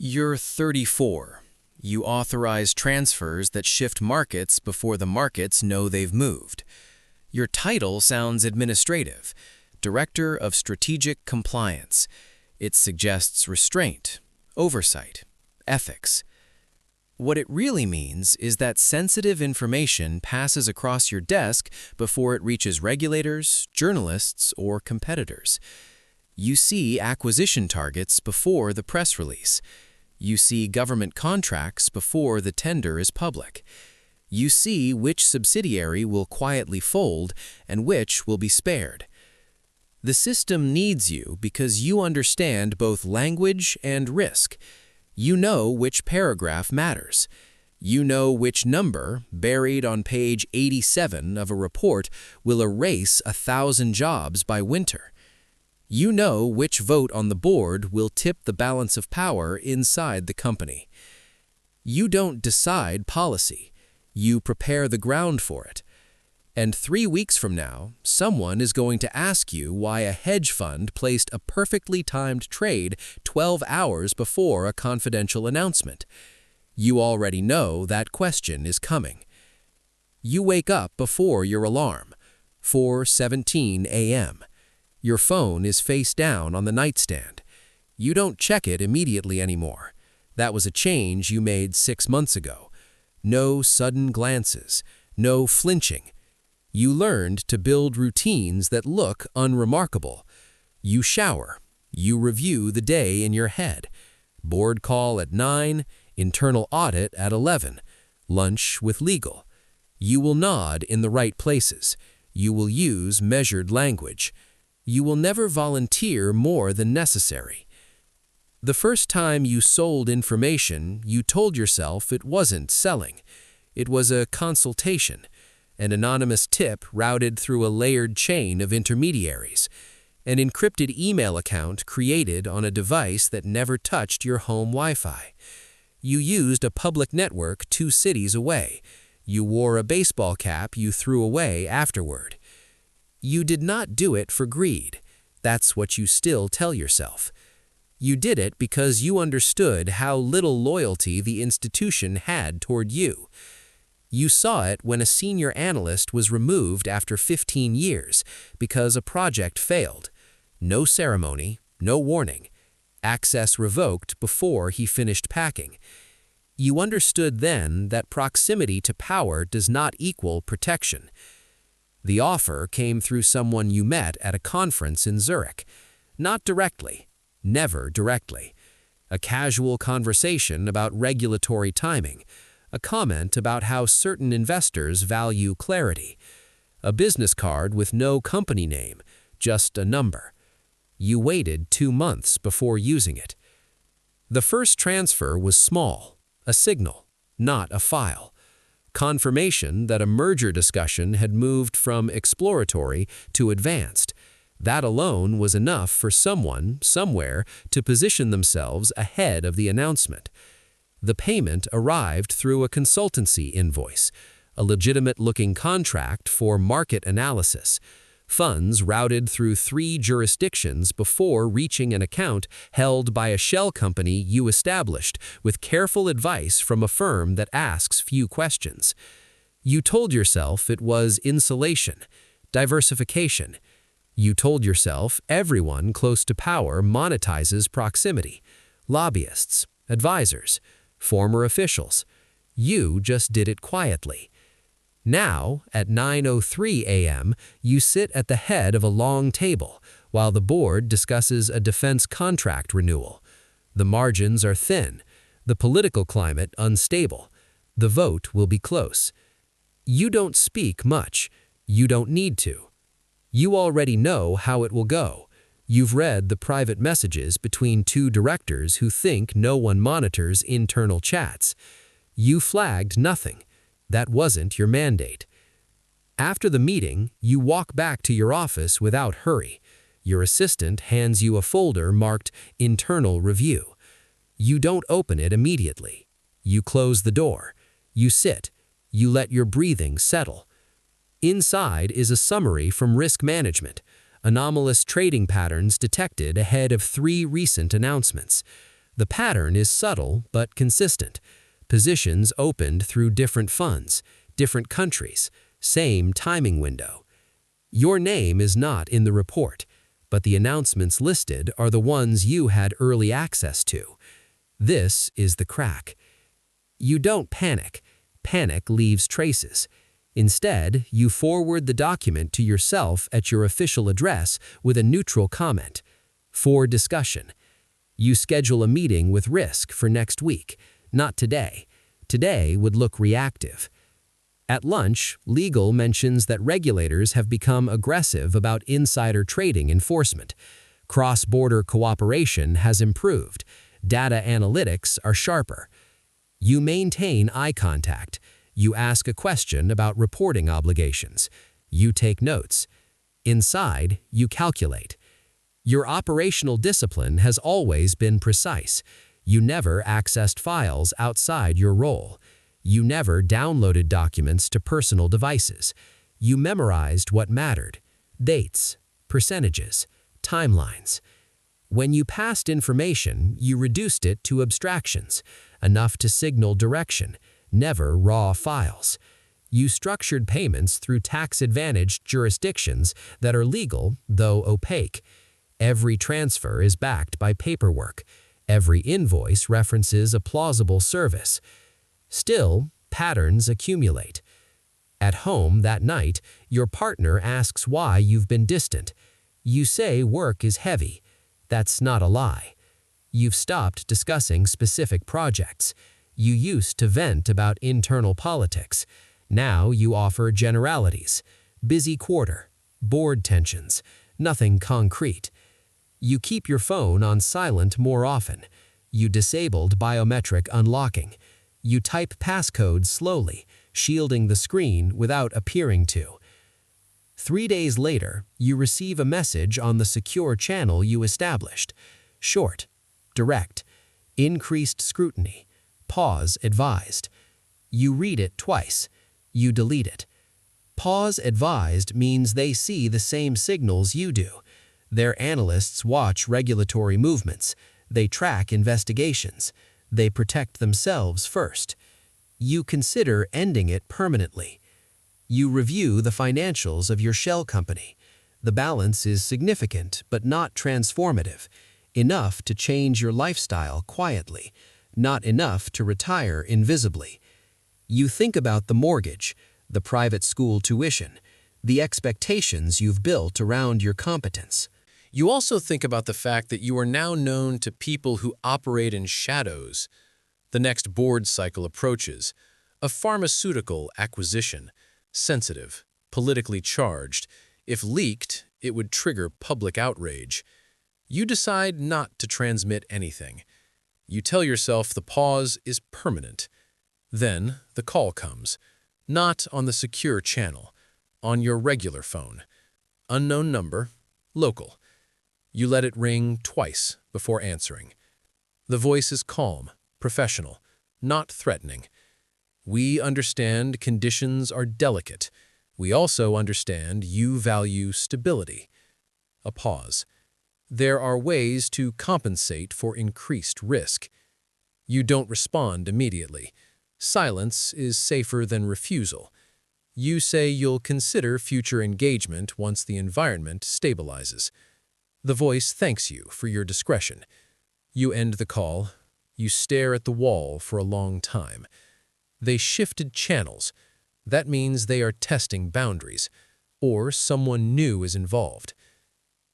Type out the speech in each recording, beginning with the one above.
You're 34. You authorize transfers that shift markets before the markets know they've moved. Your title sounds administrative, Director of Strategic Compliance. It suggests restraint, oversight, ethics. What it really means is that sensitive information passes across your desk before it reaches regulators, journalists, or competitors. You see acquisition targets before the press release. You see government contracts before the tender is public. You see which subsidiary will quietly fold and which will be spared. The system needs you because you understand both language and risk. You know which paragraph matters. You know which number, buried on page 87 of a report, will erase 1,000 jobs by winter. You know which vote on the board will tip the balance of power inside the company. You don't decide policy. You prepare the ground for it. And 3 weeks from now, someone is going to ask you why a hedge fund placed a perfectly timed trade 12 hours before a confidential announcement. You already know that question is coming. You wake up before your alarm, 4:17 a.m. Your phone is face down on the nightstand. You don't check it immediately anymore. That was a change you made 6 months ago. No sudden glances, no flinching. You learned to build routines that look unremarkable. You shower. You review the day in your head. Board call at 9, internal audit at 11, lunch with legal. You will nod in the right places. You will use measured language. You will never volunteer more than necessary. The first time you sold information, you told yourself it wasn't selling. It was a consultation, an anonymous tip routed through a layered chain of intermediaries, an encrypted email account created on a device that never touched your home Wi-Fi. You used a public network 2 cities away. You wore a baseball cap you threw away afterward. You did not do it for greed. That's what you still tell yourself. You did it because you understood how little loyalty the institution had toward you. You saw it when a senior analyst was removed after 15 years because a project failed. No ceremony, no warning. Access revoked before he finished packing. You understood then that proximity to power does not equal protection. The offer came through someone you met at a conference in Zurich. Not directly, never directly. A casual conversation about regulatory timing. A comment about how certain investors value clarity. A business card with no company name, just a number. You waited 2 months before using it. The first transfer was small, a signal, not a file. Confirmation that a merger discussion had moved from exploratory to advanced. That alone was enough for someone, somewhere, to position themselves ahead of the announcement. The payment arrived through a consultancy invoice, a legitimate-looking contract for market analysis. Funds routed through 3 jurisdictions before reaching an account held by a shell company you established with careful advice from a firm that asks few questions. You told yourself it was insulation, diversification. You told yourself everyone close to power monetizes proximity. Lobbyists, advisors, former officials. You just did it quietly. Now, at 9:03 a.m., you sit at the head of a long table while the board discusses a defense contract renewal. The margins are thin, the political climate unstable. The vote will be close. You don't speak much. You don't need to. You already know how it will go. You've read the private messages between 2 directors who think no one monitors internal chats. You flagged nothing. That wasn't your mandate. After the meeting, you walk back to your office without hurry. Your assistant hands you a folder marked Internal Review. You don't open it immediately. You close the door. You sit. You let your breathing settle. Inside is a summary from risk management, anomalous trading patterns detected ahead of 3 recent announcements. The pattern is subtle but consistent. Positions opened through different funds, different countries, same timing window. Your name is not in the report, but the announcements listed are the ones you had early access to. This is the crack. You don't panic. Panic leaves traces. Instead, you forward the document to yourself at your official address with a neutral comment. For discussion. You schedule a meeting with Risk for next week, not today. Today would look reactive. At lunch, Legal mentions that regulators have become aggressive about insider trading enforcement. Cross-border cooperation has improved. Data analytics are sharper. You maintain eye contact. You ask a question about reporting obligations. You take notes. Inside, you calculate. Your operational discipline has always been precise. You never accessed files outside your role. You never downloaded documents to personal devices. You memorized what mattered: dates, percentages, timelines. When you passed information, you reduced it to abstractions, enough to signal direction, never raw files. You structured payments through tax-advantaged jurisdictions that are legal, though opaque. Every transfer is backed by paperwork. Every invoice references a plausible service. Still, patterns accumulate. At home that night, your partner asks why you've been distant. You say work is heavy. That's not a lie. You've stopped discussing specific projects. You used to vent about internal politics. Now you offer generalities. Busy quarter, board tensions, nothing concrete. You keep your phone on silent more often. You disabled biometric unlocking. You type passcodes slowly, shielding the screen without appearing to. 3 days later, you receive a message on the secure channel you established. Short, direct, increased scrutiny, pause advised. You read it twice. You delete it. Pause advised means they see the same signals you do. Their analysts watch regulatory movements. They track investigations. They protect themselves first. You consider ending it permanently. You review the financials of your shell company. The balance is significant but not transformative. Enough to change your lifestyle quietly. Not enough to retire invisibly. You think about the mortgage, the private school tuition, the expectations you've built around your competence. You also think about the fact that you are now known to people who operate in shadows. The next board cycle approaches. A pharmaceutical acquisition. Sensitive, politically charged. If leaked, it would trigger public outrage. You decide not to transmit anything. You tell yourself the pause is permanent. Then the call comes. Not on the secure channel. On your regular phone. Unknown number. Local. You let it ring twice before answering. The voice is calm, professional, not threatening. We understand conditions are delicate. We also understand you value stability. A pause. There are ways to compensate for increased risk. You don't respond immediately. Silence is safer than refusal. You say you'll consider future engagement once the environment stabilizes. The voice thanks you for your discretion. You end the call. You stare at the wall for a long time. They shifted channels. That means they are testing boundaries, or someone new is involved.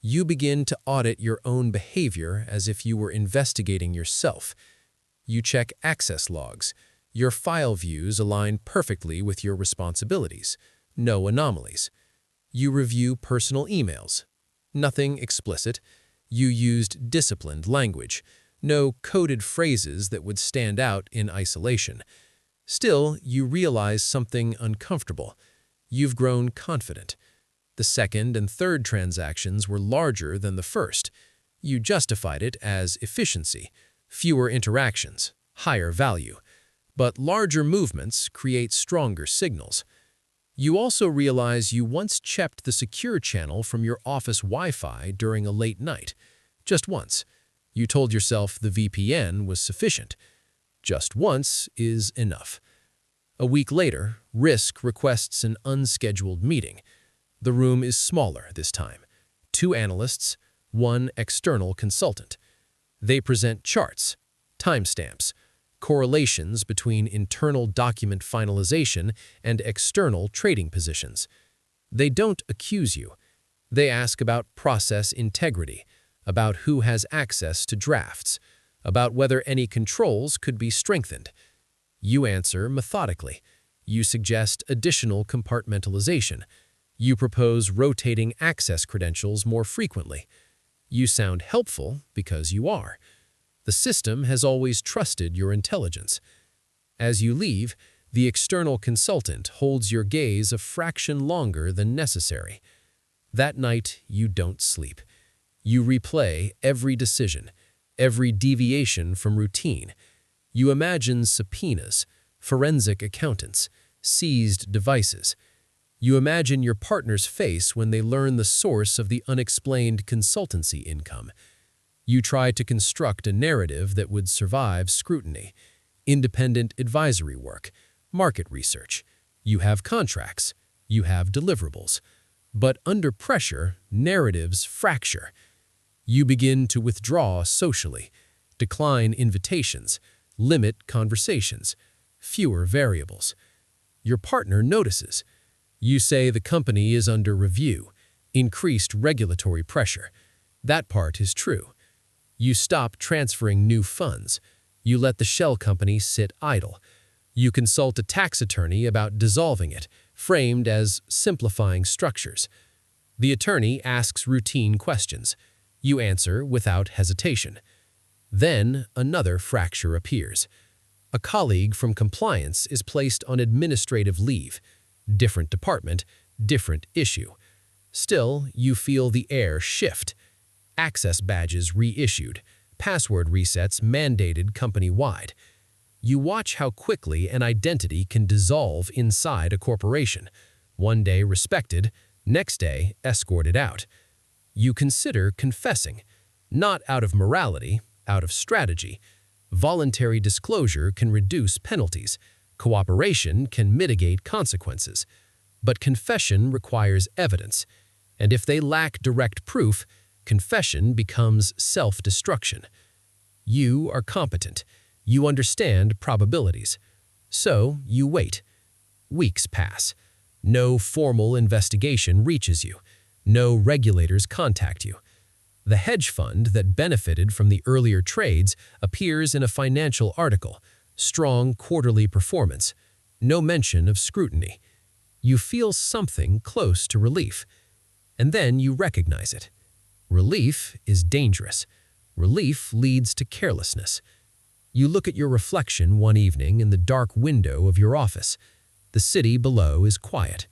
You begin to audit your own behavior as if you were investigating yourself. You check access logs. Your file views align perfectly with your responsibilities. No anomalies. You review personal emails. Nothing explicit. You used disciplined language. No coded phrases that would stand out in isolation. Still, you realize something uncomfortable. You've grown confident. The second and third transactions were larger than the first. You justified it as efficiency, fewer interactions, higher value. But larger movements create stronger signals. You also realize you once checked the secure channel from your office Wi-Fi during a late night. Just once. You told yourself the VPN was sufficient. Just once is enough. A week later, Risk requests an unscheduled meeting. The room is smaller this time. 2 analysts, 1 external consultant. They present charts, timestamps, correlations between internal document finalization and external trading positions. They don't accuse you. They ask about process integrity, about who has access to drafts, about whether any controls could be strengthened. You answer methodically. You suggest additional compartmentalization. You propose rotating access credentials more frequently. You sound helpful because you are. The system has always trusted your intelligence. As you leave, the external consultant holds your gaze a fraction longer than necessary. That night, you don't sleep. You replay every decision, every deviation from routine. You imagine subpoenas, forensic accountants, seized devices. You imagine your partner's face when they learn the source of the unexplained consultancy income. You try to construct a narrative that would survive scrutiny, independent advisory work, market research. You have contracts. You have deliverables. But under pressure, narratives fracture. You begin to withdraw socially, decline invitations, limit conversations, fewer variables. Your partner notices. You say the company is under review, increased regulatory pressure. That part is true. You stop transferring new funds. You let the shell company sit idle. You consult a tax attorney about dissolving it, framed as simplifying structures. The attorney asks routine questions. You answer without hesitation. Then another fracture appears. A colleague from compliance is placed on administrative leave. Different department, different issue. Still, you feel the air shift. Access badges reissued, password resets mandated company-wide. You watch how quickly an identity can dissolve inside a corporation. One day respected, next day escorted out. You consider confessing, not out of morality, out of strategy. Voluntary disclosure can reduce penalties. Cooperation can mitigate consequences. But confession requires evidence, and if they lack direct proof, confession becomes self-destruction. You are competent. You understand probabilities. So you wait. Weeks pass. No formal investigation reaches you. No regulators contact you. The hedge fund that benefited from the earlier trades appears in a financial article. Strong quarterly performance. No mention of scrutiny. You feel something close to relief. And then you recognize it. Relief is dangerous. Relief leads to carelessness. You look at your reflection one evening in the dark window of your office. The city below is quiet.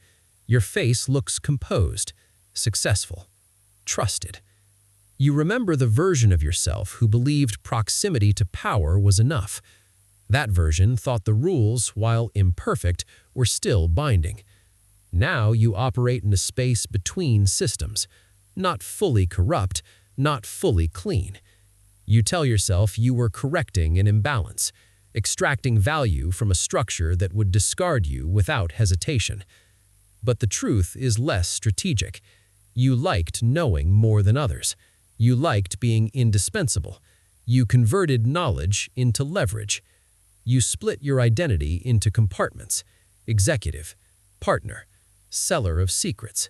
Your face looks composed, successful, trusted. You remember the version of yourself who believed proximity to power was enough. That version thought the rules, while imperfect, were still binding. Now you operate in a space between systems, not fully corrupt, not fully clean. You tell yourself you were correcting an imbalance, extracting value from a structure that would discard you without hesitation. But the truth is less strategic. You liked knowing more than others. You liked being indispensable. You converted knowledge into leverage. You split your identity into compartments: executive, partner, seller of secrets.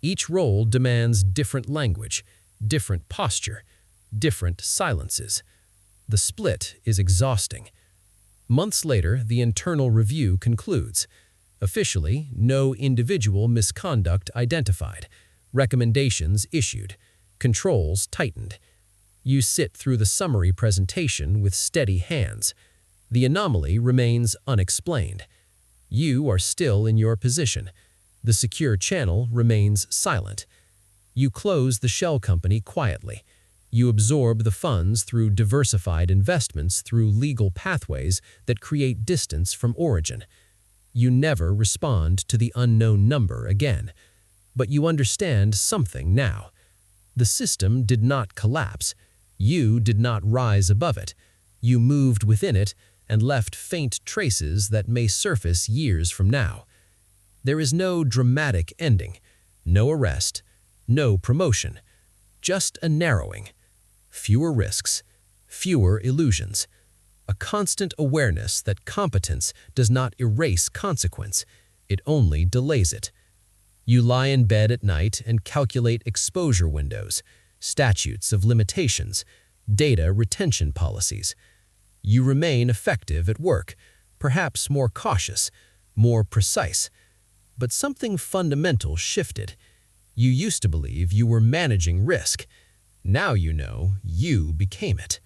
Each role demands different language, different posture, different silences. The split is exhausting. Months later, the internal review concludes. Officially, no individual misconduct identified. Recommendations issued. Controls tightened. You sit through the summary presentation with steady hands. The anomaly remains unexplained. You are still in your position. The secure channel remains silent. You close the shell company quietly. You absorb the funds through diversified investments through legal pathways that create distance from origin. You never respond to the unknown number again. But you understand something now. The system did not collapse. You did not rise above it. You moved within it and left faint traces that may surface years from now. There is no dramatic ending, no arrest, no promotion, just a narrowing. Fewer risks, fewer illusions. A constant awareness that competence does not erase consequence, it only delays it. You lie in bed at night and calculate exposure windows, statutes of limitations, data retention policies. You remain effective at work, perhaps more cautious, more precise. But something fundamental shifted. You used to believe you were managing risk. Now you know you became it.